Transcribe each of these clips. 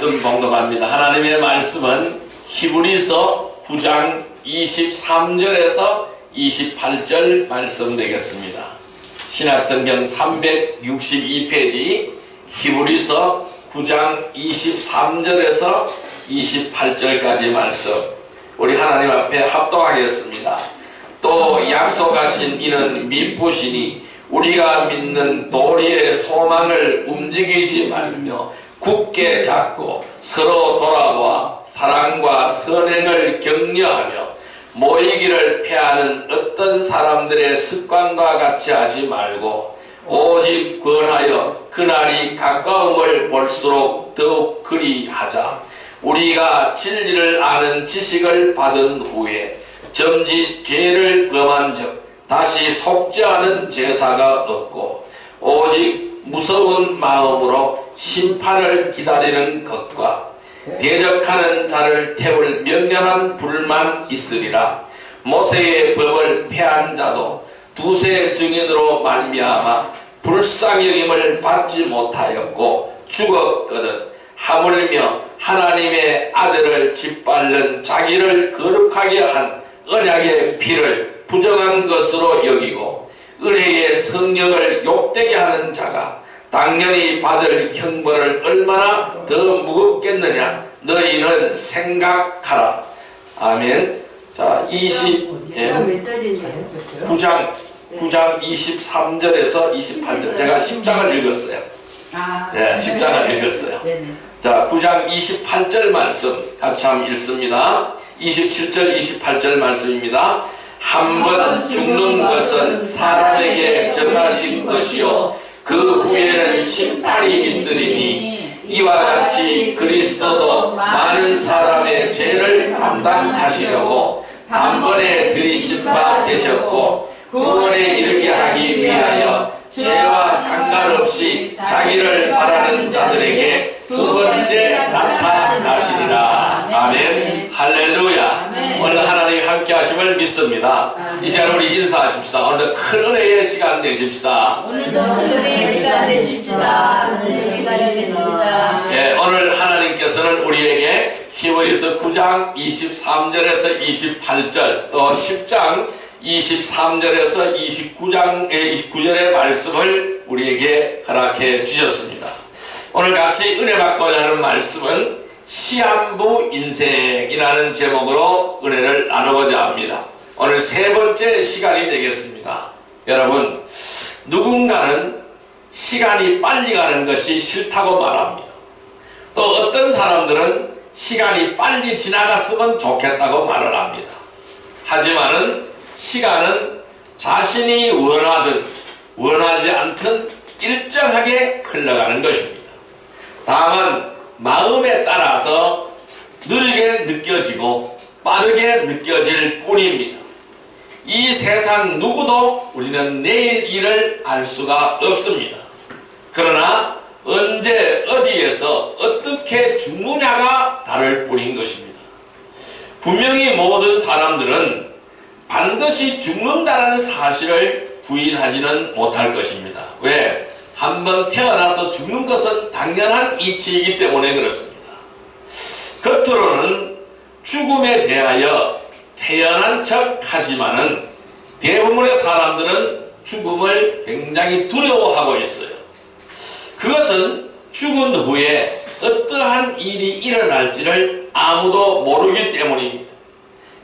말씀 봉독합니다. 하나님의 말씀은 히브리서 9장 23절에서 28절 말씀 되겠습니다. 신약성경 362페이지 히브리서 9장 23절에서 28절까지 말씀, 우리 하나님 앞에 합독하겠습니다. 또 약속하신 이는 미쁘시니 우리가 믿는 도리의 소망을 움직이지 말며 굳게 잡고 서로 돌아와 사랑과 선행을 격려하며 모이기를 패하는 어떤 사람들의 습관과 같이 하지 말고 오직 권하여 그날이 가까움을 볼수록 더욱 그리하자. 우리가 진리를 아는 지식을 받은 후에 점지 죄를 범한 적 다시 속지 않은 제사가 없고 오직 무서운 마음으로 심판을 기다리는 것과 대적하는 자를 태울 명령한 불만 있으리라. 모세의 법을 폐한 자도 두세 증인으로 말미암아 불쌍여김을 받지 못하였고 죽었거든. 하물며 하나님의 아들을 짓밟는 자기를 거룩하게 한 언약의 피를 부정한 것으로 여기고 은혜의 성령을 욕되게 하는 자가 당연히 받을 형벌을 얼마나 더 무겁겠느냐 너희는 생각하라. 아멘. 자, 9장 23절에서 28절 제가 10장을 읽었어요. 네, 10장을 읽었어요. 자, 9장 28절 말씀 같이 한번 읽습니다. 27절 28절 말씀입니다. 한 번 죽는 것은 사람에게 정하신 것이요 그 후에는 심판이 있으리니 이와 같이 그리스도도 많은 사람의 죄를 담당하시려고 단번에 들이신 바 되셨고 구원에 이르게 하기 위하여 죄와 상관없이 자기를 바라는 자들에게 두 번째 나타나시리라. 아멘. 할렐루야. 오늘 하나님 함께 하심을 믿습니다. 이 시간 우리 인사하십시다. 오늘도 큰 은혜의 시간 되십시다. 오늘도 큰 은혜의 시간 되십시다. 예, 오늘 하나님께서는 우리에게 히브리서 9장 23절에서 28절 또 10장 23절에서 29절의 말씀을 우리에게 허락해 주셨습니다. 오늘 같이 은혜 받고자 하는 말씀은 시한부 인생이라는 제목으로 은혜를 나누고자 합니다. 오늘 세 번째 시간이 되겠습니다. 여러분, 누군가는 시간이 빨리 가는 것이 싫다고 말합니다. 또 어떤 사람들은 시간이 빨리 지나갔으면 좋겠다고 말을 합니다. 하지만은 시간은 자신이 원하든 원하지 않든 일정하게 흘러가는 것입니다. 다만 마음에 따라서 느리게 느껴지고 빠르게 느껴질 뿐입니다. 이 세상 누구도 우리는 내일 일을 알 수가 없습니다. 그러나 언제 어디에서 어떻게 죽느냐가 다를 뿐인 것입니다. 분명히 모든 사람들은 반드시 죽는다는 사실을 부인하지는 못할 것입니다. 왜? 한번 태어나서 죽는 것은 당연한 이치이기 때문에 그렇습니다. 겉으로는 죽음에 대하여 태어난 척 하지만은 대부분의 사람들은 죽음을 굉장히 두려워하고 있어요. 그것은 죽은 후에 어떠한 일이 일어날지를 아무도 모르기 때문입니다.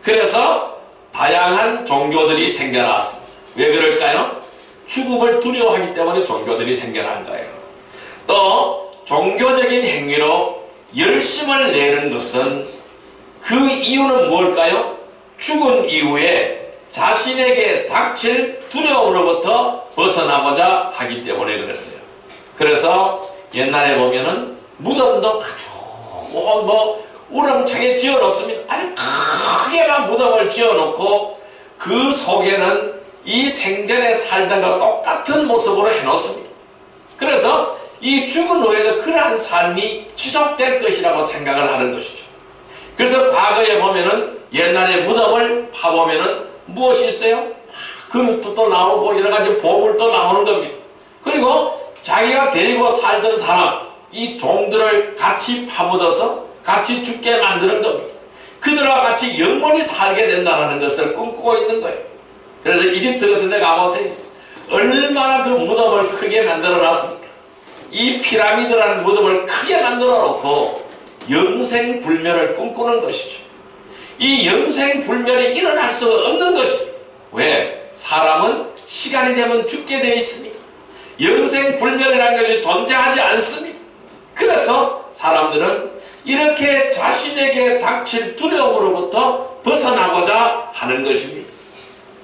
그래서 다양한 종교들이 생겨났습니다. 왜 그럴까요? 죽음을 두려워하기 때문에 종교들이 생겨난 거예요. 또 종교적인 행위로 열심을 내는 것은 그 이유는 뭘까요? 죽은 이후에 자신에게 닥칠 두려움으로부터 벗어나고자 하기 때문에 그랬어요. 그래서 옛날에 보면은 무덤도 아주 우렁차게 지어놓습니다. 아주 크게만 무덤을 지어놓고 그 속에는 이 생전에 살던 것 똑같은 모습으로 해놓습니다. 그래서 이 죽은 후에도 그러한 삶이 지속될 것이라고 생각을 하는 것이죠. 그래서 과거에 보면은 옛날에 무덤을 파보면은 무엇이 있어요? 그릇도 또 나오고 여러가지 보물도 나오는 겁니다. 그리고 자기가 데리고 살던 사람, 이 종들을 같이 파묻어서 같이 죽게 만드는 겁니다. 그들과 같이 영원히 살게 된다는 것을 꿈꾸고 있는 거예요. 그래서 이집트 같은 데 가보세요. 얼마나 그 무덤을 크게 만들어 놨습니까? 이 피라미드라는 무덤을 크게 만들어 놓고 영생불멸을 꿈꾸는 것이죠. 이 영생불멸이 일어날 수가 없는 것입니다. 왜? 사람은 시간이 되면 죽게 되어 있습니다. 영생불멸이라는 것이 존재하지 않습니다. 그래서 사람들은 이렇게 자신에게 닥칠 두려움으로부터 벗어나고자 하는 것입니다.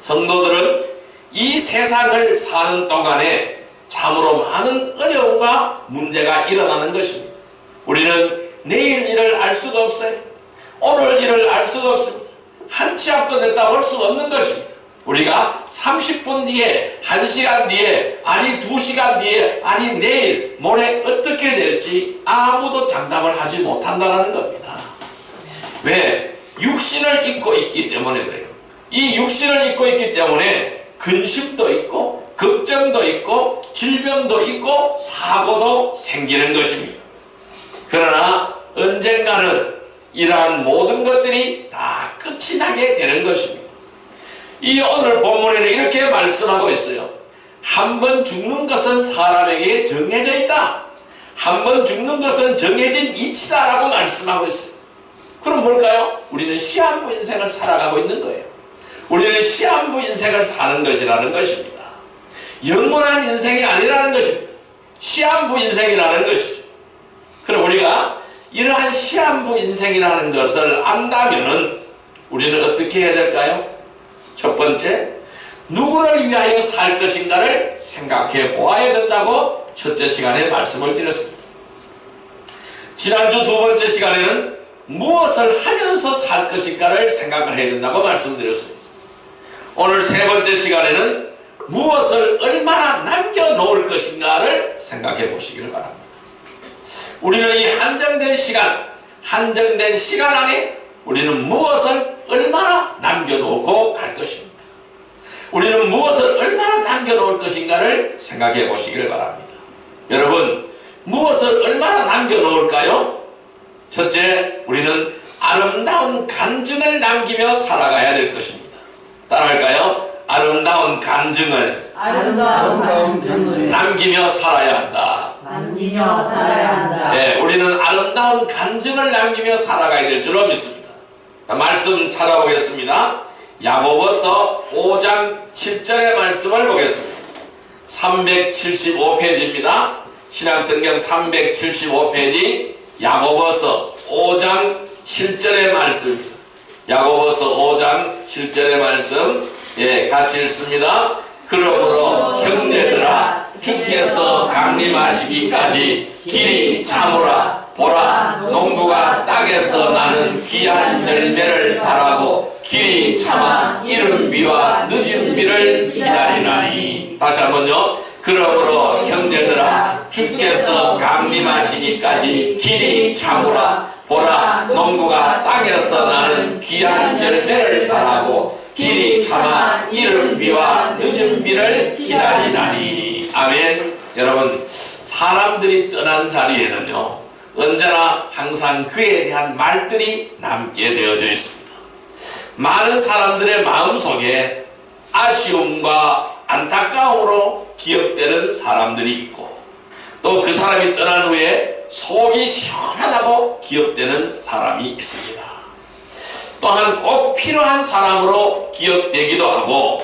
성도들은 이 세상을 사는 동안에 참으로 많은 어려움과 문제가 일어나는 것입니다. 우리는 내일 일을 알 수가 없어요. 오늘 일을 알 수가 없습니다. 한 치 앞도 냈다 볼 수가 없는 것입니다. 우리가 30분 뒤에, 1시간 뒤에, 아니 2시간 뒤에, 아니 내일, 모레 어떻게 될지 아무도 장담을 하지 못한다는 겁니다. 왜? 육신을 입고 있기 때문에 그래요. 이 육신을 입고 있기 때문에 근심도 있고 걱정도 있고 질병도 있고 사고도 생기는 것입니다. 그러나 언젠가는 이러한 모든 것들이 다 끝이 나게 되는 것입니다. 이 오늘 본문에는 이렇게 말씀하고 있어요. 한 번 죽는 것은 사람에게 정해져 있다. 한 번 죽는 것은 정해진 이치다라고 말씀하고 있어요. 그럼 뭘까요? 우리는 시한부 인생을 살아가고 있는 거예요. 우리는 시한부 인생을 사는 것이라는 것입니다. 영원한 인생이 아니라는 것입니다. 시한부 인생이라는 것이죠. 그럼 우리가 이러한 시한부 인생이라는 것을 안다면은 우리는 어떻게 해야 될까요? 첫 번째, 누구를 위하여 살 것인가를 생각해 보아야 된다고 첫째 시간에 말씀을 드렸습니다. 지난주 두 번째 시간에는 무엇을 하면서 살 것인가를 생각을 해야 된다고 말씀드렸습니다. 오늘 세 번째 시간에는 무엇을 얼마나 남겨놓을 것인가를 생각해 보시기를 바랍니다. 우리는 이 한정된 시간 안에 우리는 무엇을 얼마나 남겨놓고 갈 것입니까? 우리는 무엇을 얼마나 남겨놓을 것인가를 생각해 보시기를 바랍니다. 여러분, 무엇을 얼마나 남겨놓을까요? 첫째, 우리는 아름다운 간증을 남기며 살아가야 될 것입니다. 따라할까요? 아름다운 간증을 남기며 살아야 한다. 네, 우리는 아름다운 간증을 남기며 살아가야 될 줄로 믿습니다. 말씀 찾아보겠습니다. 야고보서 5장 7절의 말씀을 보겠습니다. 375페이지입니다. 신약성경 375페이지 야고보서 5장 7절의 말씀. 야고보서 5장 7절의 말씀, 같이 읽습니다. 그러므로 형제들아, 주께서 강림하시기까지 길이 참으라. 보라, 농부가 땅에서 나는 귀한 열매를 바라고 길이 참아 이른 비와 늦은 비를 기다리나니. 다시 한번요. 그러므로 형제들아, 주께서 강림하시기까지 길이 참으라. 보라, 농부가 땅에서 나는 귀한 열매를 바라고 길이 참아 이른 비와 늦은 비를 기다리나니. 아멘. 여러분, 사람들이 떠난 자리에는요, 언제나 항상 그에 대한 말들이 남게 되어져 있습니다. 많은 사람들의 마음속에 아쉬움과 안타까움으로 기억되는 사람들이 있고, 또 그 사람이 떠난 후에 속이 시원하다고 기억되는 사람이 있습니다. 또한 꼭 필요한 사람으로 기억되기도 하고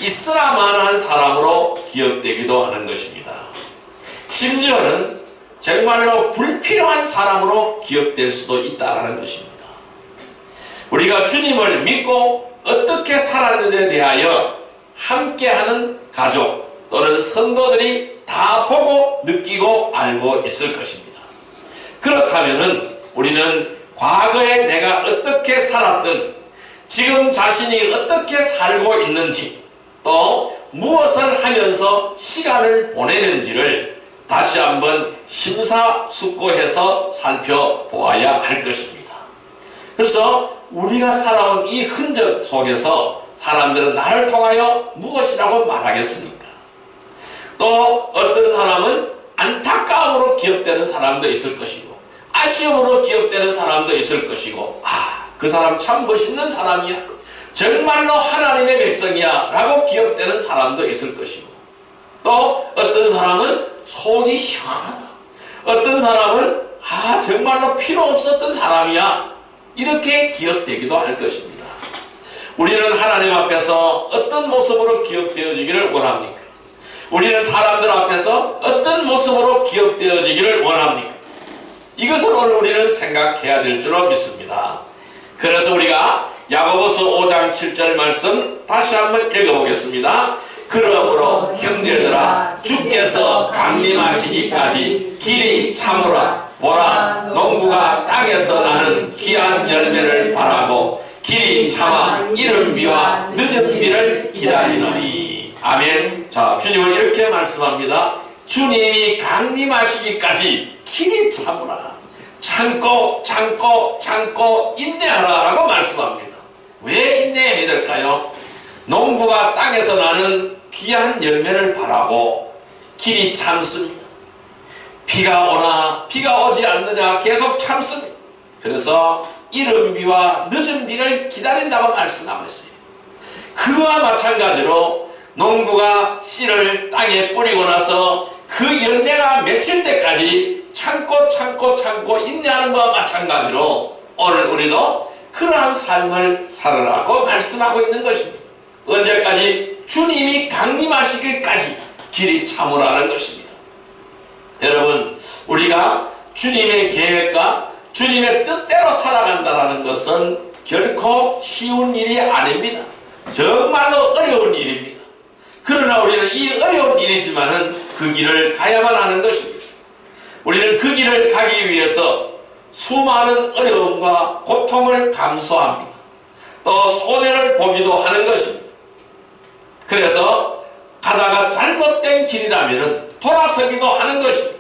있어야만 한 사람으로 기억되기도 하는 것입니다. 심지어는 정말로 불필요한 사람으로 기억될 수도 있다는 것입니다. 우리가 주님을 믿고 어떻게 살았는지에 대하여 함께하는 가족 또는 성도들이 다 보고 느끼고 알고 있을 것입니다. 그렇다면 우리는 과거에 내가 어떻게 살았든 지금 자신이 어떻게 살고 있는지 또 무엇을 하면서 시간을 보내는지를 다시 한번 심사숙고해서 살펴보아야 할 것입니다. 그래서 우리가 살아온 이 흔적 속에서 사람들은 나를 통하여 무엇이라고 말하겠습니까? 또 어떤 사람은 안타까움으로 기억되는 사람도 있을 것이고 아쉬움으로 기억되는 사람도 있을 것이고 그 사람 참 멋있는 사람이야, 정말로 하나님의 백성이야 라고 기억되는 사람도 있을 것이고, 또 어떤 사람은 속이 시원하다, 어떤 사람은 정말로 필요 없었던 사람이야 이렇게 기억되기도 할 것입니다. 우리는 하나님 앞에서 어떤 모습으로 기억되어지기를 원합니까? 우리는 사람들 앞에서 어떤 모습으로 기억되어지기를 원합니까? 이것을 오늘 우리는 생각해야 될 줄로 믿습니다. 그래서 우리가 야고보서 5장 7절 말씀 다시 한번 읽어보겠습니다. 그러므로 형제들아, 주께서 강림하시기까지 길이 참으라. 보라, 농부가 땅에서 나는 귀한 열매를 바라고 길이 참아 이른 비와 늦은 비를 기다리노니. 아멘. 자, 주님은 이렇게 말씀합니다. 주님이 강림하시기까지 길이 참으라. 참고 참고 참고 인내하라 라고 말씀합니다. 왜 인내해야 될까요? 농부가 땅에서 나는 귀한 열매를 바라고 길이 참습니다. 비가 오나 비가 오지 않느냐 계속 참습니다. 그래서 이른 비와 늦은 비를 기다린다고 말씀하고 있어요. 그와 마찬가지로 농부가 씨를 땅에 뿌리고 나서 그 열매가 맺힐 때까지 참고 참고 참고 인내하는 것과 마찬가지로 오늘 우리도 그러한 삶을 살아라고 말씀하고 있는 것입니다. 언제까지? 주님이 강림하시길까지 길이 참으라는 것입니다. 여러분, 우리가 주님의 계획과 주님의 뜻대로 살아간다는 것은 결코 쉬운 일이 아닙니다. 정말로 어려운 일입니다. 그러나 우리는 이 어려운 일이지만은 그 길을 가야만 하는 것입니다. 우리는 그 길을 가기 위해서 수많은 어려움과 고통을 감수합니다. 또 손해를 보기도 하는 것입니다. 그래서 가다가 잘못된 길이라면 돌아서기도 하는 것입니다.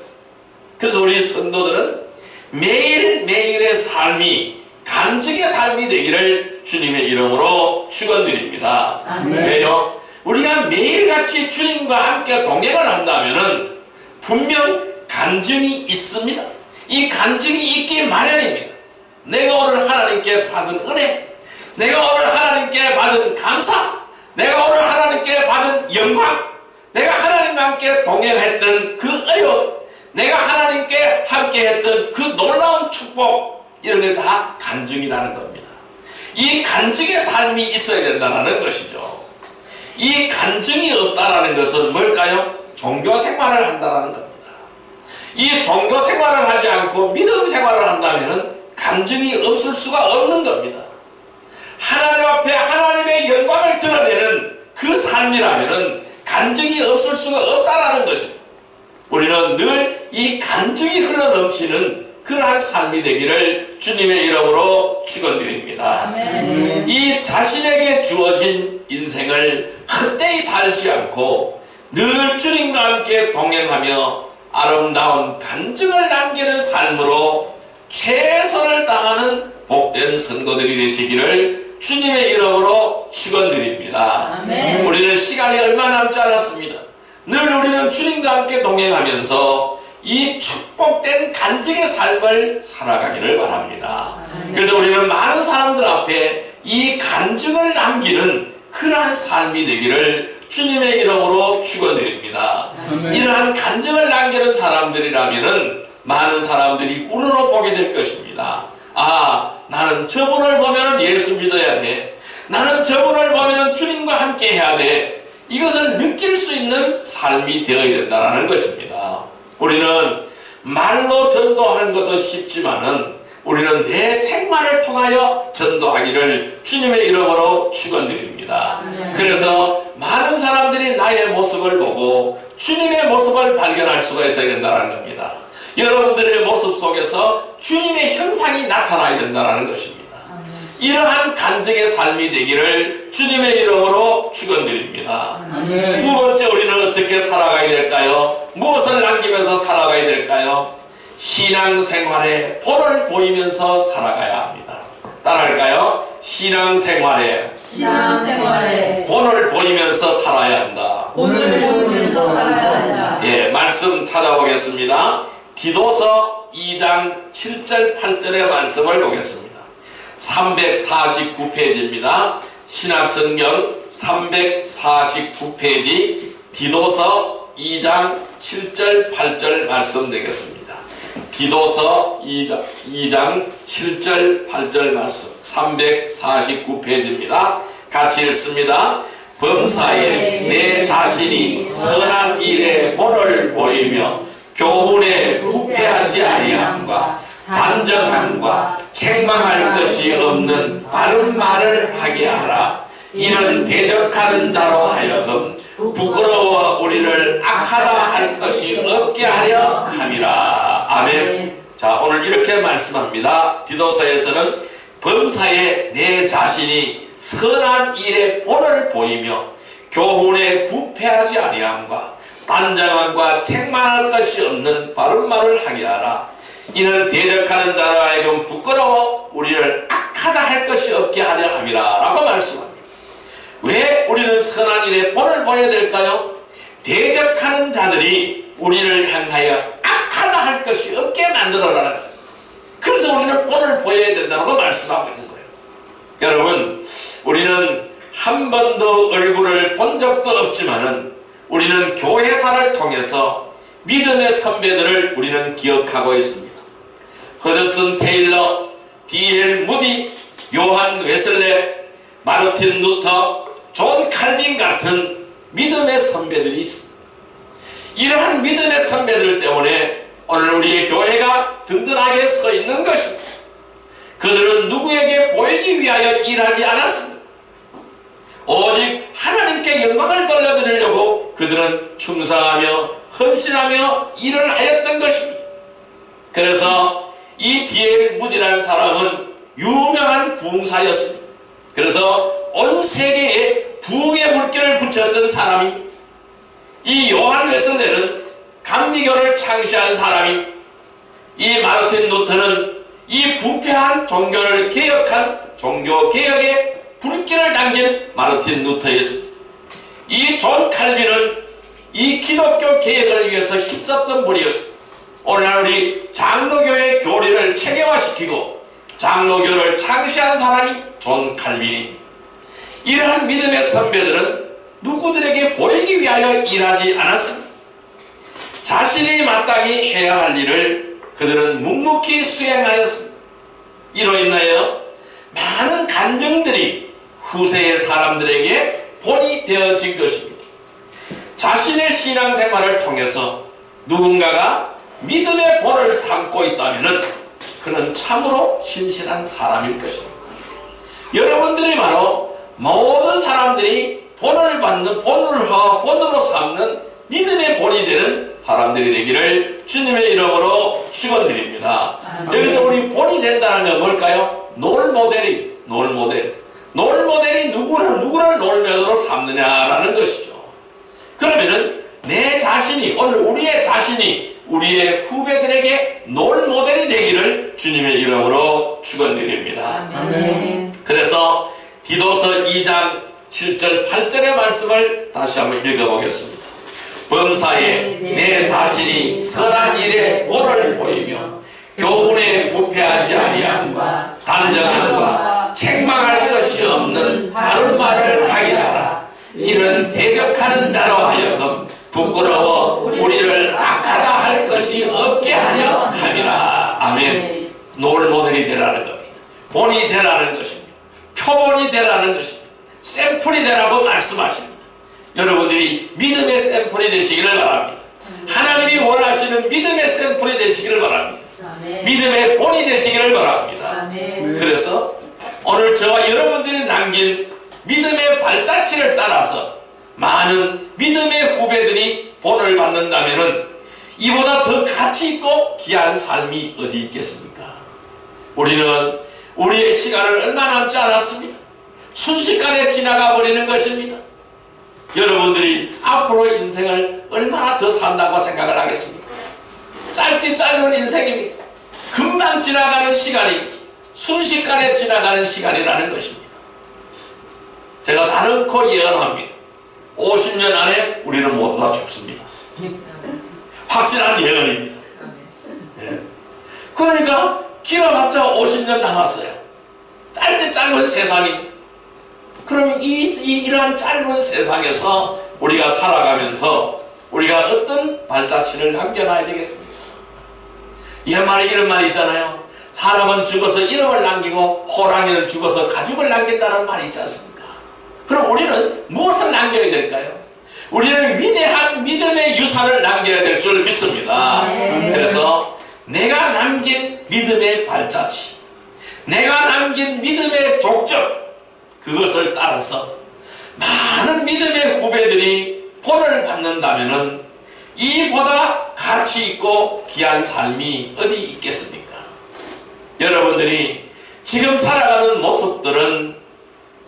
그래서 우리 성도들은 매일매일의 삶이 간증의 삶이 되기를 주님의 이름으로 축원드립니다. 왜요? 우리가 매일같이 주님과 함께 동행을 한다면 분명 간증이 있습니다. 이 간증이 있기 마련입니다. 내가 오늘 하나님께 받은 은혜, 내가 오늘 하나님께 받은 감사, 내가 오늘 하나님께 받은 영광, 내가 하나님과 함께 동행했던 그 어려움, 내가 하나님께 함께했던 그 놀라운 축복, 이런 게 다 간증이라는 겁니다. 이 간증의 삶이 있어야 된다는 것이죠. 이 간증이 없다라는 것은 뭘까요? 종교 생활을 한다는 겁니다. 이 종교 생활을 하지 않고 믿음 생활을 한다면 간증이 없을 수가 없는 겁니다. 하나님 앞에 하나님의 영광을 드러내는 그 삶이라면 간증이 없을 수가 없다라는 것입니다. 우리는 늘 이 간증이 흘러넘치는 그러한 삶이 되기를 주님의 이름으로 축원드립니다. 이 자신에게 주어진 인생을 헛되이 살지 않고 늘 주님과 함께 동행하며 아름다운 간증을 남기는 삶으로 최선을 다하는 복된 성도들이 되시기를 주님의 이름으로 축원드립니다. 우리는 시간이 얼마 남지 않았습니다. 늘 우리는 주님과 함께 동행하면서 이 축복된 간증의 삶을 살아가기를 바랍니다. 그래서 우리는 많은 사람들 앞에 이 간증을 남기는 그러한 삶이 되기를 주님의 이름으로 축원드립니다. 이러한 간증을 남기는 사람들이라면 많은 사람들이 우러러 보게 될 것입니다. 나는 저분을 보면 예수 믿어야 돼. 나는 저분을 보면 주님과 함께 해야 돼. 이것을 느낄 수 있는 삶이 되어야 된다는 것입니다. 우리는 말로 전도하는 것도 쉽지만은 우리는 내 생활을 통하여 전도하기를 주님의 이름으로 축원드립니다. 그래서 많은 사람들이 나의 모습을 보고 주님의 모습을 발견할 수가 있어야 된다는 겁니다. 여러분들의 모습 속에서 주님의 형상이 나타나야 된다는 것입니다. 이러한 간증의 삶이 되기를 주님의 이름으로 축원드립니다. 두 번째, 우리는 어떻게 살아가야 될까요? 무엇을 남기면서 살아가야 될까요? 신앙생활에 본을 보이면서 살아가야 합니다. 따라할까요? 신앙생활에 신앙생활에 본을 보이면서 살아야 한다. 본을 보면서 살아야 한다. 예, 말씀 찾아보겠습니다. 디도서 2장 7절 8절의 말씀을 보겠습니다. 349페이지입니다. 신약성경 349페이지 디도서 2장 7절 8절 말씀 되겠습니다. 디도서 2장 7절 8절 말씀 349페이지입니다. 같이 읽습니다. 범사에 내 자신이 선한 일에 본을 보이며 교훈에 부패하지 아니함과 단정함과 책망할 것이 없는 바른 말을 하게 하라. 이는 대적하는 자로 하여금 부끄러워 우리를 악하다 할 것이 없게 하려 함이라. 아멘. 자, 오늘 이렇게 말씀합니다. 디도서에서는 범사에 내 자신이 선한 일에 본을 보이며 교훈에 부패하지 아니함과 단정함과 책망할 것이 없는 바른 말을 하게 하라. 이는 대적하는 자로 하여금 부끄러워 우리를 악하다 할 것이 없게 하려 함이라 라고 말씀합니다. 왜 우리는 선한 일에 본을 보여야 될까요? 대적하는 자들이 우리를 향하여 악하다 할 것이 없게 만들어라는 거예요. 그래서 우리는 본을 보여야 된다고 말씀하고 있는 거예요. 여러분, 우리는 한 번도 얼굴을 본 적도 없지만은 우리는 교회사를 통해서 믿음의 선배들을 우리는 기억하고 있습니다. 허드슨 테일러, D.L. 무디, 요한 웨슬레, 마르틴 루터, 존 칼빈 같은 믿음의 선배들이 있습니다. 이러한 믿음의 선배들 때문에 오늘 우리의 교회가 든든하게 서 있는 것입니다. 그들은 누구에게 보이기 위하여 일하지 않았습니다. 오직 하나님께 영광을 돌려드리려고 그들은 충성하며 헌신하며 일을 하였던 것입니다. 그래서 이 D.L. 무디라는 사람은 유명한 부흥사였습니다. 그래서 온 세계에 부흥의 물결을 붙였던 사람입니다. 이 요한 웨슬레는 감리교를 창시한 사람이, 이 마르틴 루터는 이 부패한 종교를 개혁한 종교개혁의 불길을 당긴 마르틴 루터였습니다. 이 존 칼빈은 이 기독교 개혁을 위해서 힘썼던 분이었습니다. 오늘날 우리 장로교의 교리를 체계화시키고 장로교를 창시한 사람이 존 칼빈입니다. 이러한 믿음의 선배들은 누구들에게 보이기 위하여 일하지 않았습니다. 자신이 마땅히 해야 할 일을 그들은 묵묵히 수행하였습니다. 이로 인하여 많은 간증들이 후세의 사람들에게 본이 되어진 것입니다. 자신의 신앙생활을 통해서 누군가가 믿음의 본을 삼고 있다면 그는 참으로 신실한 사람일 것입니다. 여러분들이 바로 모든 사람들이 본을 받는, 본으로 삼는 믿음의 본이 되는 사람들이 되기를 주님의 이름으로 축원드립니다. 여기서 우리 본이 된다는 건 뭘까요? 롤모델이 누구를 롤모델로 삼느냐라는 것이죠. 그러면은 내 자신이, 오늘 우리의 자신이 우리의 후배들에게 롤모델이 되기를 주님의 이름으로 축원드립니다. 아멘. 그래서 디도서 2장 7절 8절의 말씀을 다시 한번 읽어보겠습니다. 범사에 내 자신이 선한 일에 본을 보이며 교훈에 부패하지 아니함과 단정함과 책망할 것이 없는 바른 말을 하게 하라. 이는 대적하는 자로 하여금 부끄러워 우리를 악하다 할 것이 없게 하려 함이라. 아멘. 롤모델이 되라는 겁니다. 본이 되라는 것입니다. 표본이 되라는 것입니다. 샘플이 되라고 말씀하십니다. 여러분들이 믿음의 샘플이 되시기를 바랍니다. 하나님이 원하시는 믿음의 샘플이 되시기를 바랍니다. 믿음의 본이 되시기를 바랍니다. 그래서 오늘 저와 여러분들이 남긴 믿음의 발자취를 따라서 많은 믿음의 후배들이 본을 받는다면 이보다 더 가치 있고 귀한 삶이 어디 있겠습니까? 우리는 우리의 시간을 얼마 남지 않았습니다. 순식간에 지나가 버리는 것입니다. 여러분들이 앞으로 인생을 얼마나 더 산다고 생각을 하겠습니까? 짧디 짧은 인생입니다. 금방 지나가는 시간이 순식간에 지나가는 시간이라는 것입니다. 제가 다놓고 예언합니다. 50년 안에 우리는 모두 다 죽습니다. 확실한 예언입니다. 예. 그러니까 길어봤자 50년 남았어요. 짧게 짧은 세상입니다. 그럼 이러한 짧은 세상에서 우리가 살아가면서 우리가 어떤 발자취를 남겨놔야 되겠습니까? 옛말에 이런 말이 있잖아요. 사람은 죽어서 이름을 남기고 호랑이는 죽어서 가죽을 남긴다는 말이 있지 않습니까? 그럼 우리는 무엇을 남겨야 될까요? 우리는 위대한 믿음의 유산을 남겨야 될 줄 믿습니다. 그래서 내가 남긴 믿음의 발자취, 내가 남긴 믿음의 족적, 그것을 따라서 많은 믿음의 후배들이 본을 받는다면 이보다 가치 있고 귀한 삶이 어디 있겠습니까? 여러분들이 지금 살아가는 모습들은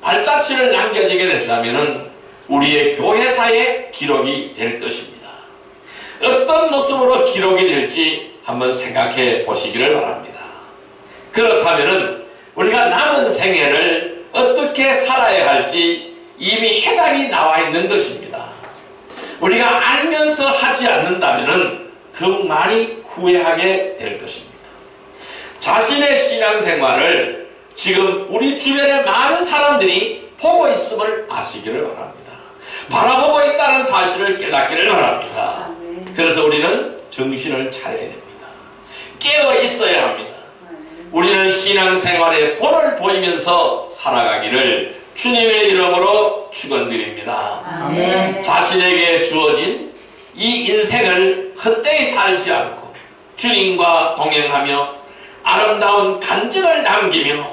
발자취를 남겨지게 된다면 우리의 교회사에 기록이 될 것입니다. 어떤 모습으로 기록이 될지 한번 생각해 보시기를 바랍니다. 그렇다면 우리가 남은 생애를 어떻게 살아야 할지 이미 해답이 나와 있는 것입니다. 우리가 알면서 하지 않는다면 더욱 많이 후회하게 될 것입니다. 자신의 신앙생활을 지금 우리 주변의 많은 사람들이 보고 있음을 아시기를 바랍니다. 바라보고 있다는 사실을 깨닫기를 바랍니다. 그래서 우리는 정신을 차려야 됩니다. 깨어 있어야 합니다. 우리는 신앙생활의 본을 보이면서 살아가기를 주님의 이름으로 축원드립니다. 아멘. 자신에게 주어진 이 인생을 헛되이 살지 않고 주님과 동행하며 아름다운 간증을 남기며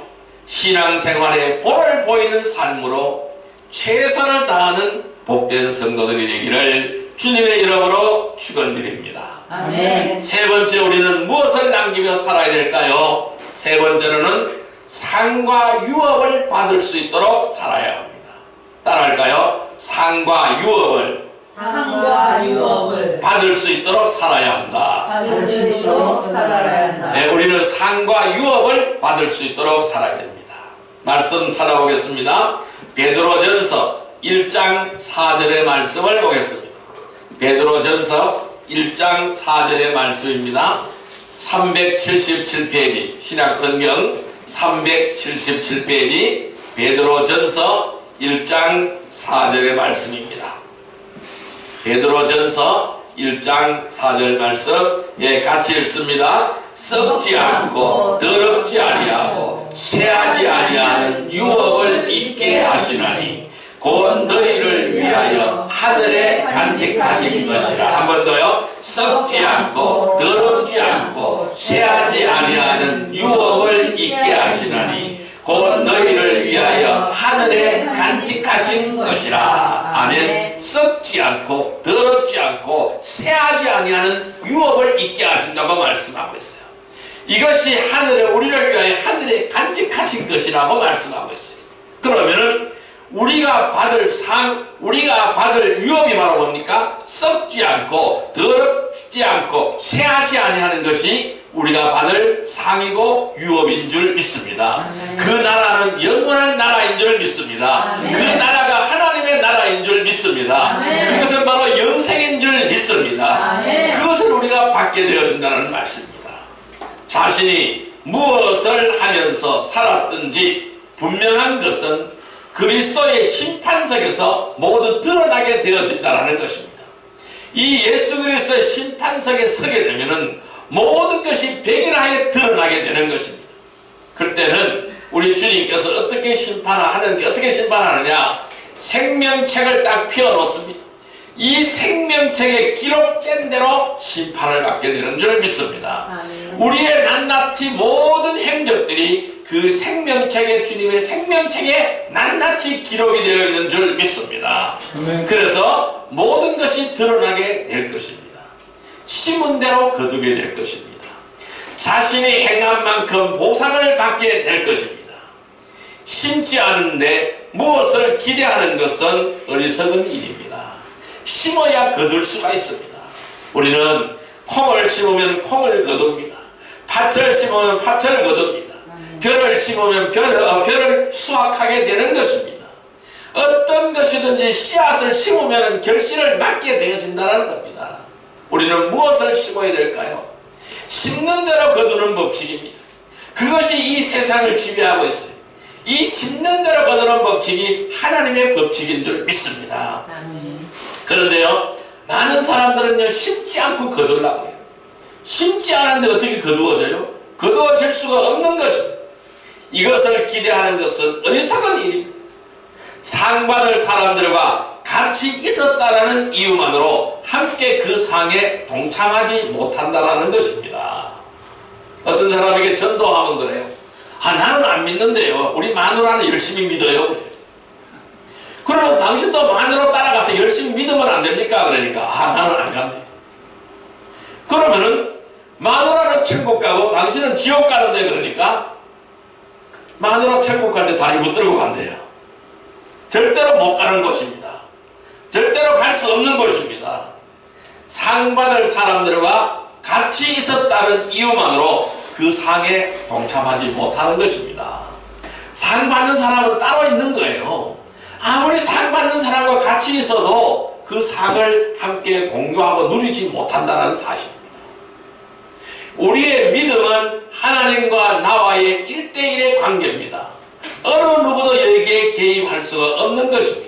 신앙생활의 본을 보이는 삶으로 최선을 다하는 복된 성도들이 되기를 주님의 이름으로 축원드립니다. 아멘. 세 번째, 우리는 무엇을 남기며 살아야 될까요? 세 번째로는 상과 유업을 받을 수 있도록 살아야 합니다. 따라할까요? 상과 유업을 상과 유업을 받을 수 있도록 살아야 한다. 받을 수 있도록 살아야 한다. 네, 우리는 상과 유업을 받을 수 있도록 살아야 됩니다. 말씀 찾아보겠습니다. 베드로전서 1장 4절의 말씀을 보겠습니다. 베드로전서 1장 4절의 말씀입니다. 377페이지 신약성경 377페이지 베드로전서 1장 4절의 말씀입니다. 베드로전서 1장 4절 말씀, 예, 같이 읽습니다. 썩지 않고 더럽지 아니하고 쇠하지 아니하는 유업을 있게 하시나니 곧 너희를 위하여 하늘에 간직하신 것이라. 한 번 더요. 썩지 않고 더럽지 않고 쇠하지 아니하는 유업을 있게 하시나니 곧 너희를 위하여 하늘에 간직하신 것이라. 아멘. 썩지 않고 더럽지 않고 쇠하지 아니하는 유업을 있게 하신다고 말씀하고 있어요. 이것이 하늘에 우리를 위하여 하늘에 간직하신 것이라고 말씀하고 있어요. 그러면은 우리가 받을 상, 우리가 받을 유업이 바로 뭡니까? 썩지 않고 더럽지 않고 쇠하지 아니하는 것이 우리가 받을 상이고 유업인 줄 믿습니다. 그 나라는 영원한 나라인 줄 믿습니다. 그 나라가 하나님의 나라인 줄 믿습니다. 그것은 바로 영생인 줄 믿습니다. 그것을 우리가 받게 되어진다는 말씀입니다. 자신이 무엇을 하면서 살았든지 분명한 것은 그리스도의 심판석에서 모두 드러나게 되어진다는 것입니다. 이 예수 그리스도의 심판석에 서게 되면은 모든 것이 백인하게 드러나게 되는 것입니다. 그때는 우리 주님께서 어떻게 심판하느냐? 생명책을 딱 펴놓습니다. 이 생명책에 기록된 대로 심판을 받게 되는 줄 믿습니다. 우리의 낱낱이 모든 행적들이 그 생명책에, 주님의 생명책에 낱낱이 기록이 되어 있는 줄 믿습니다. 그래서 모든 것이 드러나게 될 것입니다. 심은 대로 거두게 될 것입니다. 자신이 행한 만큼 보상을 받게 될 것입니다. 심지 않은데 무엇을 기대하는 것은 어리석은 일입니다. 심어야 거둘 수가 있습니다. 우리는 콩을 심으면 콩을 거둡니다. 팥을 심으면 팥을 거둡니다. 벼를 심으면 벼를 수확하게 되는 것입니다. 어떤 것이든지 씨앗을 심으면 결실을 맺게 되어진다는 겁니다. 우리는 무엇을 심어야 될까요? 심는 대로 거두는 법칙입니다. 그것이 이 세상을 지배하고 있어요. 이 심는 대로 거두는 법칙이 하나님의 법칙인 줄 믿습니다. 그런데요, 많은 사람들은요, 심지 않고 거두려고 해요. 심지 않았는데 어떻게 거두어져요? 거두어질 수가 없는 것입니다. 이것을 기대하는 것은 어리석은 일입니다. 상 받을 사람들과 같이 있었다라는 이유만으로 함께 그 상에 동참하지 못한다라는 것입니다. 어떤 사람에게 전도하면 그래요. 아, 나는 안 믿는데요. 우리 마누라는 열심히 믿어요. 그래요. 그러면 당신도 마누라 따라가서 열심히 믿으면 안 됩니까? 그러니까 아, 나는 안 간대. 그러면은 마누라는 천국 가고 당신은 지옥 가는데, 그러니까 마누라 천국 갈 때 다리 붙들고 간대요. 절대로 못 가는 곳입니다. 절대로 갈 수 없는 곳입니다. 상 받을 사람들과 같이 있었다는 이유만으로 그 상에 동참하지 못하는 것입니다. 상 받는 사람은 따로 있는 거예요. 아무리 상 받는 사람과 같이 있어도 그 상을 함께 공유하고 누리지 못한다는 사실입니다. 우리의 믿음은 하나님과 나와의 1대1의 관계입니다. 어느 누구도 여기에 개입할 수가 없는 것입니다.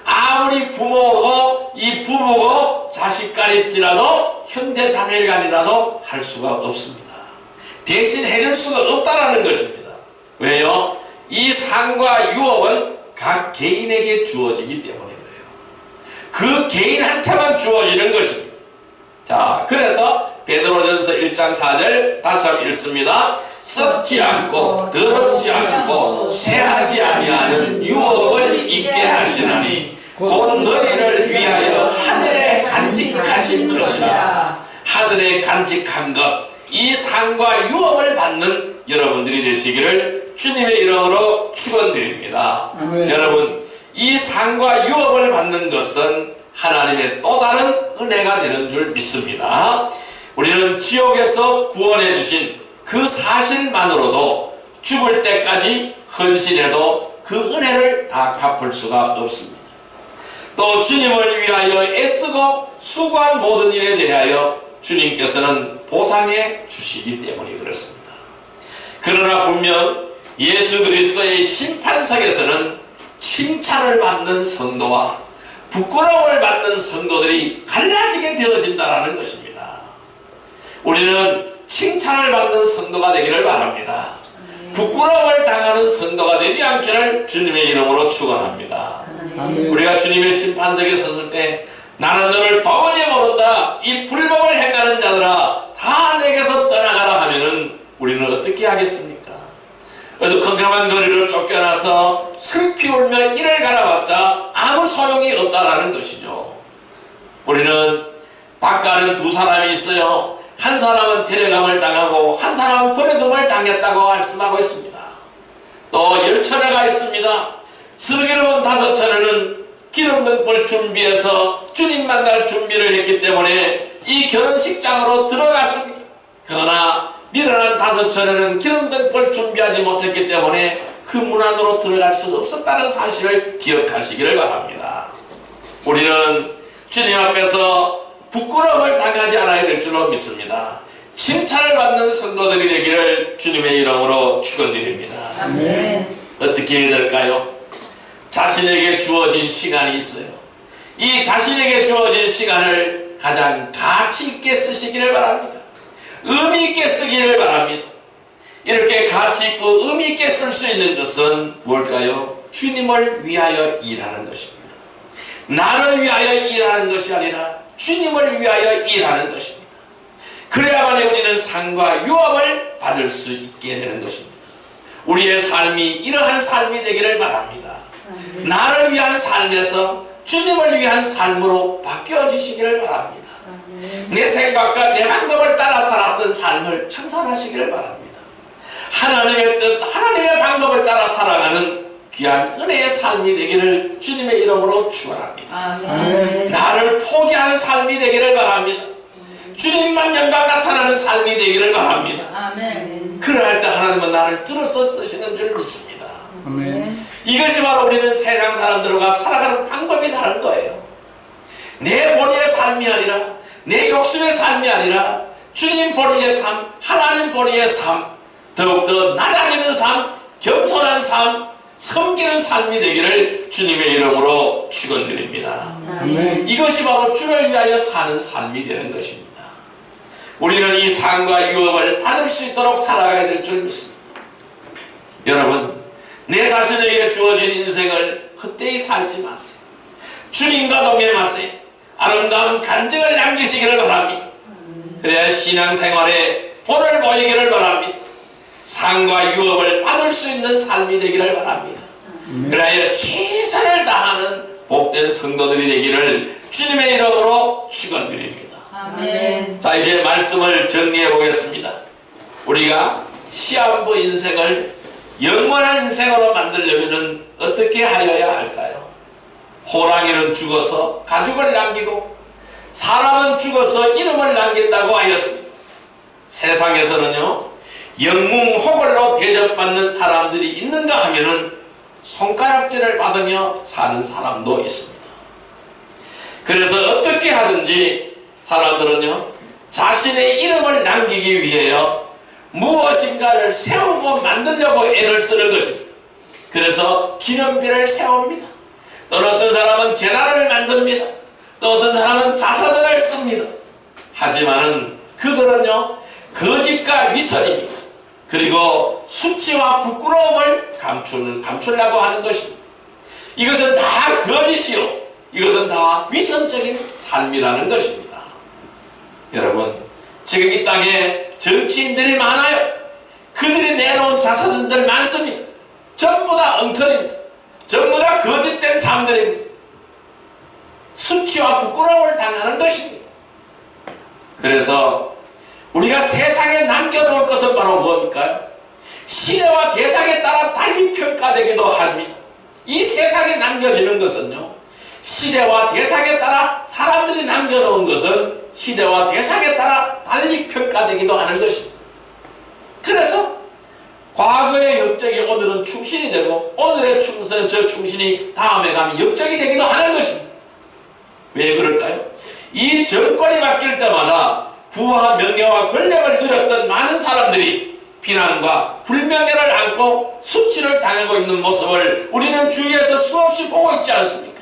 아무리 부모고 이 부부고 자식간일지라도 형제 자매간이라도 할 수가 없습니다. 대신 해줄 수가 없다라는 것입니다. 왜요? 이 상과 유업은 각 개인에게 주어지기 때문에 그래요. 그 개인한테만 주어지는 것입니다. 자, 그래서 베드로전서 1장 4절 다시 한번 읽습니다. 썩지 않고 더럽지 않고 쇠하지 아니하는 유업을 있게 하시나니 곧 너희를 위하여 하늘에 간직하신 것이라. 하늘에 간직한 것, 이 상과 유업을 받는 여러분들이 되시기를 주님의 이름으로 축원드립니다. 여러분, 이 상과 유업을 받는 것은 하나님의 또 다른 은혜가 되는 줄 믿습니다. 우리는 지옥에서 구원해 주신 그 사실만으로도 죽을 때까지 헌신해도 그 은혜를 다 갚을 수가 없습니다. 또 주님을 위하여 애쓰고 수고한 모든 일에 대하여 주님께서는 보상해 주시기 때문에 그렇습니다. 그러나 분명 예수 그리스도의 심판석에서는 칭찬을 받는 성도와 부끄러움을 받는 성도들이 갈라지게 되어진다는 것입니다. 우리는 칭찬을 받는 성도가 되기를 바랍니다. 부끄러움을 당하는 성도가 되지 않기를 주님의 이름으로 축원합니다. 우리가 주님의 심판석에 섰을 때 나는 너를 도무지 모른다, 이 불법을 행하는 자들아 다 내게서 떠나가라 하면은 우리는 어떻게 하겠습니까? 어두컴컴한 거리로 쫓겨나서 슬피 울며 이를 갈아봤자 아무 소용이 없다라는 것이죠. 우리는 바깥은 두 사람이 있어요. 한 사람은 데려감을 당하고 한 사람은 버려둠을 당했다고 말씀하고 있습니다. 또 10처녀가 있습니다. 슬기로운 5처녀는 기름등불 준비해서 주님 만날 준비를 했기 때문에 이 결혼식장으로 들어갔습니다. 그러나 미련한 5처녀는 기름등불 준비하지 못했기 때문에 그 문 안으로 들어갈 수 없었다는 사실을 기억하시기를 바랍니다. 우리는 주님 앞에서 부끄러움을 당하지 않아야 될 줄로 믿습니다. 칭찬을 받는 성도들이 되기를 주님의 이름으로 축원드립니다. 아멘. 어떻게 해야 될까요? 자신에게 주어진 시간이 있어요. 이 자신에게 주어진 시간을 가장 가치 있게 쓰시기를 바랍니다. 의미 있게 쓰기를 바랍니다. 이렇게 가치 있고 의미 있게 쓸 수 있는 것은 뭘까요? 주님을 위하여 일하는 것입니다. 나를 위하여 일하는 것이 아니라 주님을 위하여 일하는 것입니다. 그래야만 우리는 상과 유업을 받을 수 있게 되는 것입니다. 우리의 삶이 이러한 삶이 되기를 바랍니다. 나를 위한 삶에서 주님을 위한 삶으로 바뀌어지시기를 바랍니다. 내 생각과 내 방법을 따라 살았던 삶을 청산하시기를 바랍니다. 하나님의 뜻, 하나님의 방법을 따라 살아가는 귀한 은혜의 삶이 되기를 주님의 이름으로 축원합니다. 나를 포기하는 삶이 되기를 바랍니다. 주님만 영광 나타나는 삶이 되기를 바랍니다. 아멘. 그러할 때 하나님은 나를 들어서 쓰시는 줄 믿습니다. 아멘. 이것이 바로 우리는 세상 사람들과 살아가는 방법이 다른 거예요. 내 본의의 삶이 아니라, 내 욕심의 삶이 아니라 주님 본의의 삶, 하나님 본의의 삶, 더욱더 낮아지는 삶, 겸손한 삶, 섬기는 삶이 되기를 주님의 이름으로 축원드립니다. 아멘. 이것이 바로 주를 위하여 사는 삶이 되는 것입니다. 우리는 이 상과 유업을 받을 수 있도록 살아가야 될 줄 믿습니다. 여러분, 내 자신에게 주어진 인생을 헛되이 살지 마세요. 주님과 동행하세요. 아름다운 간증을 남기시기를 바랍니다. 그래야 신앙생활에 본을 보이기를 바랍니다. 상과 유업을 받을 수 있는 삶이 되기를 바랍니다. 그래야 최선을 다하는 복된 성도들이 되기를 주님의 이름으로 축원드립니다. 아멘. 자, 이제 말씀을 정리해 보겠습니다. 우리가 시한부 인생을 영원한 인생으로 만들려면 어떻게 하여야 할까요? 호랑이는 죽어서 가죽을 남기고 사람은 죽어서 이름을 남긴다고 하였습니다. 세상에서는요, 영웅호걸로 대접받는 사람들이 있는가 하면은 손가락질을 받으며 사는 사람도 있습니다. 그래서 어떻게 하든지 사람들은요, 자신의 이름을 남기기 위해요, 무엇인가를 세우고 만들려고 애를 쓰는 것입니다. 그래서 기념비를 세웁니다. 또는 어떤 사람은 재단을 만듭니다. 또 어떤 사람은 자사전을 씁니다. 하지만은 그들은요, 거짓과 위선입니다. 그리고 수치와 부끄러움을 감추려고 하는 것입니다. 이것은 다 거짓이요, 이것은 다 위선적인 삶이라는 것입니다. 여러분, 지금 이 땅에 정치인들이 많아요. 그들이 내놓은 자사전들 많습니다. 전부 다 엉터리입니다. 전부 다 거짓된 삶들입니다. 수치와 부끄러움을 당하는 것입니다. 그래서 우리가 세상에 남겨놓을 것은 바로 뭡니까? 시대와 대상에 따라 달리 평가되기도 합니다. 이 세상에 남겨지는 것은요, 시대와 대상에 따라 사람들이 남겨놓은 것은 시대와 대상에 따라 달리 평가되기도 하는 것입니다. 그래서 과거의 역적이 오늘은 충신이 되고 오늘의 저 충신이 다음에 가면 역적이 되기도 하는 것입니다. 왜 그럴까요? 이 정권이 바뀔 때마다 부와 명예와 권력을 누렸던 많은 사람들이 비난과 불명예를 안고 수치를 당하고 있는 모습을 우리는 주위에서 수없이 보고 있지 않습니까?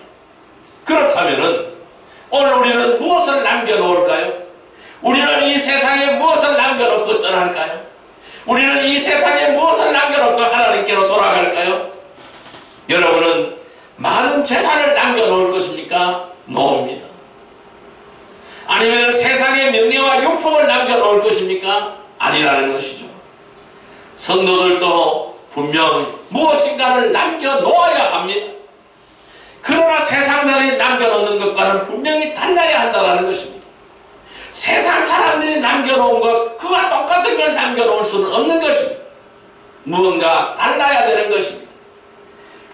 그렇다면 오늘 우리는 무엇을 남겨놓을까요? 우리는 이 세상에 무엇을 남겨놓고 떠날까요? 우리는 이 세상에 무엇을 남겨놓고 하나님께로 돌아갈까요? 여러분은 많은 재산을 남겨놓을 것입니까? 놓습니다. 아니면 세상의 명예와 용품을 남겨놓을 것입니까? 아니라는 것이죠. 성도들도 분명 무엇인가를 남겨놓아야 합니다. 그러나 세상들이 남겨놓는 것과는 분명히 달라야 한다는 것입니다. 세상 사람들이 남겨놓은 것, 그와 똑같은 걸 남겨놓을 수는 없는 것입니다. 무언가 달라야 되는 것입니다.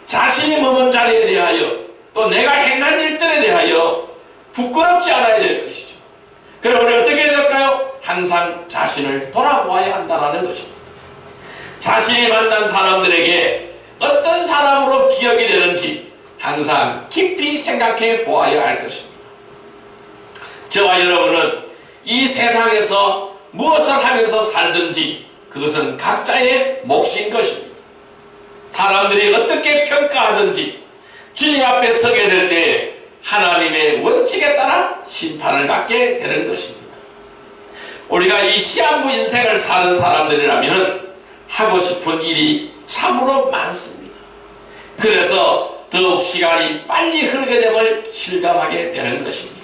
자신이 머문 자리에 대하여 또 내가 행한 일들에 대하여 부끄럽지 않아야 될 것이죠. 그럼 우리 어떻게 해야 될까요? 항상 자신을 돌아보아야 한다는 것입니다. 자신이 만난 사람들에게 어떤 사람으로 기억이 되는지 항상 깊이 생각해 보아야 할 것입니다. 저와 여러분은 이 세상에서 무엇을 하면서 살든지 그것은 각자의 몫인 것입니다. 사람들이 어떻게 평가하든지 주님 앞에 서게 될 때 하나님의 원칙에 따라 심판을 받게 되는 것입니다. 우리가 이 시한부 인생을 사는 사람들이라면 하고 싶은 일이 참으로 많습니다. 그래서 더욱 시간이 빨리 흐르게 됨을 실감하게 되는 것입니다.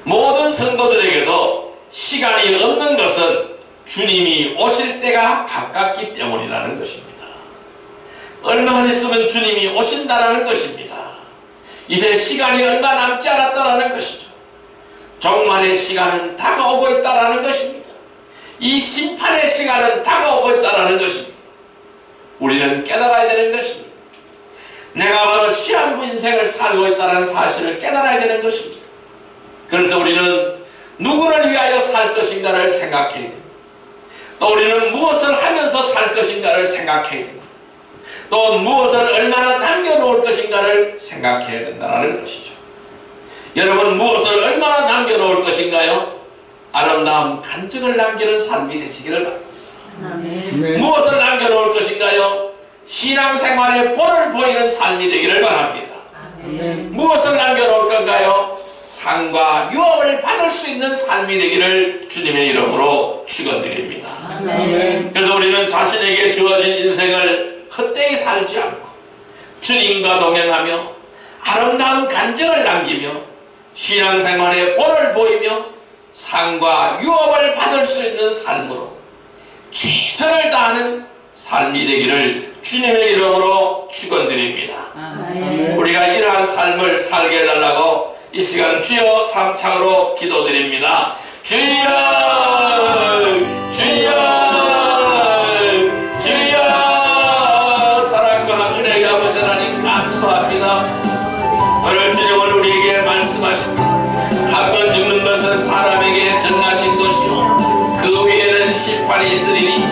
모든 성도들에게도 시간이 없는 것은 주님이 오실 때가 가깝기 때문이라는 것입니다. 얼마 안 있으면 주님이 오신다라는 것입니다. 이제 시간이 얼마 남지 않았다라는 것이죠. 종말의 시간은 다가오고 있다라는 것입니다. 이 심판의 시간은 다가오고 있다라는 것입니다. 우리는 깨달아야 되는 것입니다. 내가 바로 시한부 인생을 살고 있다는 사실을 깨달아야 되는 것입니다. 그래서 우리는 누구를 위하여 살 것인가를 생각해야 됩니다. 또 우리는 무엇을 하면서 살 것인가를 생각해야 됩니다. 또 무엇을 얼마나 남겨놓을 것인가를 생각해야 된다는 것이죠. 여러분, 무엇을 얼마나 남겨놓을 것인가요? 아름다운 간증을 남기는 삶이 되시기를 바랍니다. 무엇을 남겨놓을 것인가요? 신앙생활의 본을 보이는 삶이 되기를 바랍니다. 무엇을 남겨놓을 건가요? 상과 유업을 받을 수 있는 삶이 되기를 주님의 이름으로 축원드립니다. 그래서 우리는 자신에게 주어진 인생을 헛되이 살지 않고 주님과 동행하며 아름다운 간증을 남기며 신앙생활의 본을 보이며 상과 유업을 받을 수 있는 삶으로 최선을 다하는 삶이 되기를 주님의 이름으로 축원드립니다. 우리가 이러한 삶을 살게 해달라고 이 시간 주여 삼창으로 기도드립니다. 주여, 주여, 주여. 사랑과 은혜가 아버지 하나님 감사합니다. 오늘 주님은 우리에게 말씀하십니다. 한 번 죽는 것은 사람에게 정하신 것이요 그 후에는 심판이 있으리니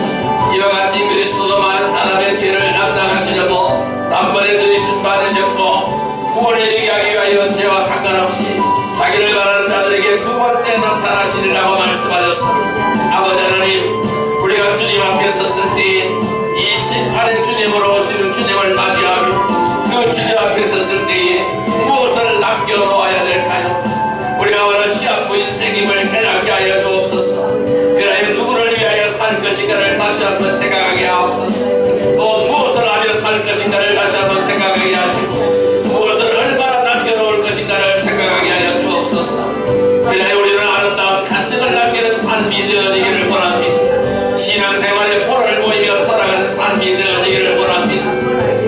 이와 같이 그리스도도 많은 사람의 죄를 담당하시려고 단번에 들이심 받으셨고 구원에 이르게 하기 위하여 죄와 상관없이 자기를 바라는 자들에게 두 번째 나타나시리라고 말씀하셨습니다. 아버지 하나님, 우리가 주님 앞에 섰을 때 이 심판의 주님으로 오시는 주님을 맞이하며 그 주님 앞에 섰을 때에 무엇을 남겨놓아야 될까요? 우리가 오늘 시한부 인생임을 깨닫게 하여 주옵소서. 그라여 누구를 위하여 살 것인가를 다시 한번 생각하게 하옵소서. 또 무엇을 하며 살 것인가를 다시 한번 생각하게 하시고 무엇을 얼마나 남겨놓을 것인가를 생각하게 하여 주옵소서. 그래야 우리는 아름다운 간증을 남기는 삶이 되어지기를 원합니다. 신앙생활의 본을 보이며 살아가는 삶이 되어지기를 원합니다.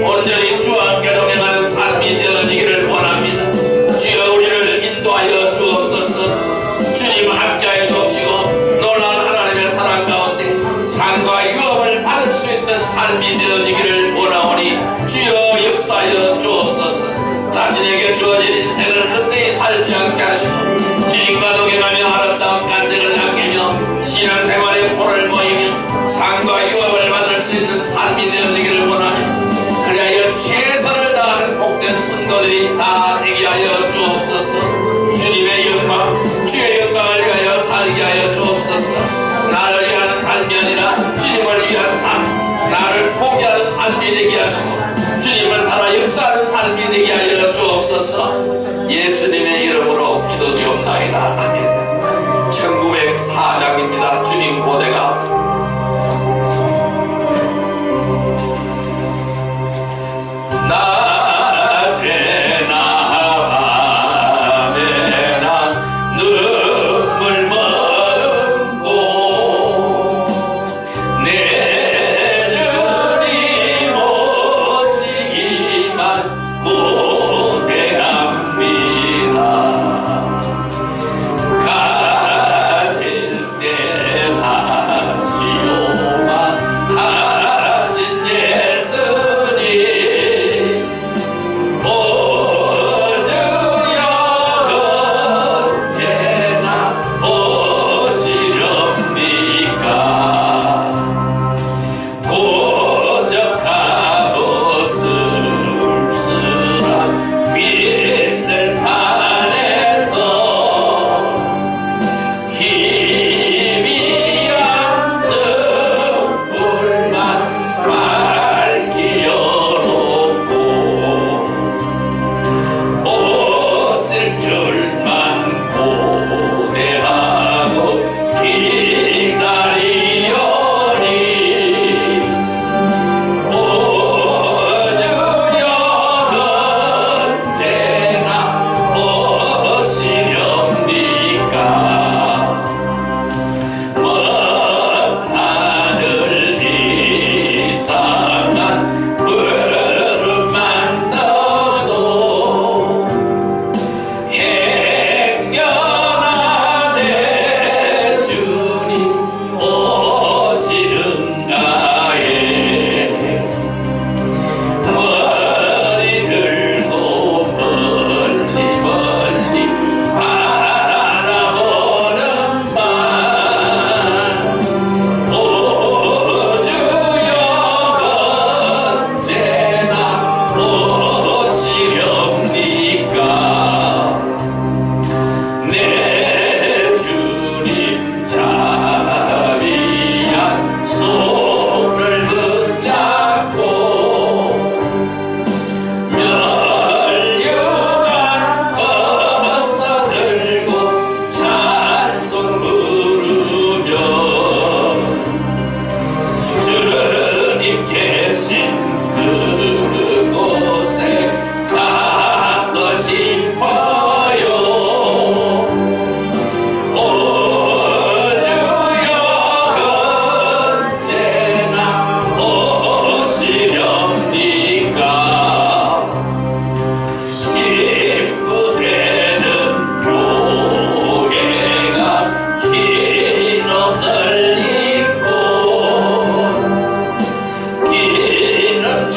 온전히 주와 함께 동행하는 삶이 되어지기를 원합니다. 주여 우리를 인도하여 주옵소서. 주님 함께하여 주옵시고 놀라운 하나님의 사랑 가운데 상과 유업을 받을 수 있는 삶이 되어지기를 원하오니 주여 역사하여 주옵소서. 자신에게 주어진 인생을 헛되이 살지 않게 하시고 주님과 동행하며 아름다운 간증을 남기며 신앙생활의 본을 모이며 상과 유업을 받을 수 있는 삶이 되어지기를 원하며 그리하여 최선을 다하는 복된 성도들이 다 되게 하여 주옵소서. 주님의 영광, 주의 영광을 위하여 살게 하여 주옵소서. 나를 위한 삶이 아니라 주님을 위한 삶, 나를 포기하는 삶이 되게 하시고 주님을 살아 역사하는 삶이 되게 하여 주옵소서. 예수님의 이름으로 기도드리옵나이다. 아멘. 1904장입니다. 주님 고대가 가실 때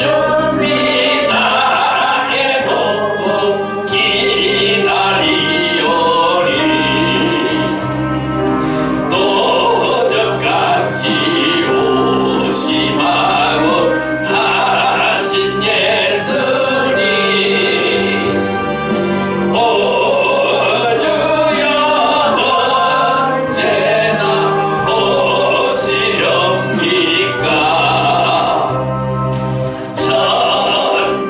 준비 다 해놓고 기다리오니 도적같이 오심하고 하신 예수님 오주여 언제나 오시렵니까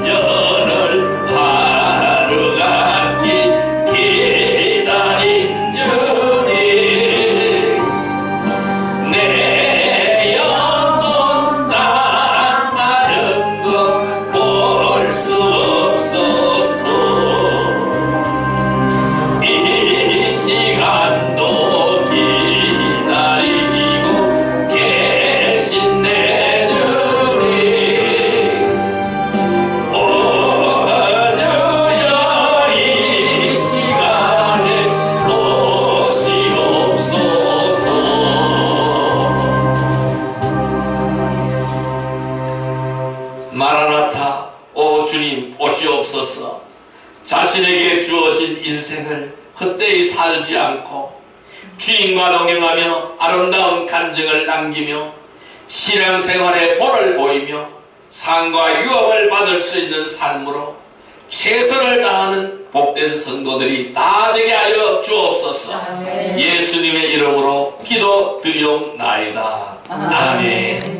천년을 하루같이 기다린 주님 내 영혼 딱 마른 것 볼 수 없소서 이 시간도 기다리고 계신 내 주님 오주여 이 시간에 오시옵소서 마라나타 오 주님 오시옵소서 자신에게 주어진 인생을 헛되이 살지 않고 주님과 동행하며 아름다운 간증을 남기며 신앙생활의 본을 보이며 상과 유업을 받을 수 있는 삶으로 최선을 다하는 복된 성도들이 다 되게 하여 주옵소서. 아멘. 예수님의 이름으로 기도드리옵나이다. 아멘.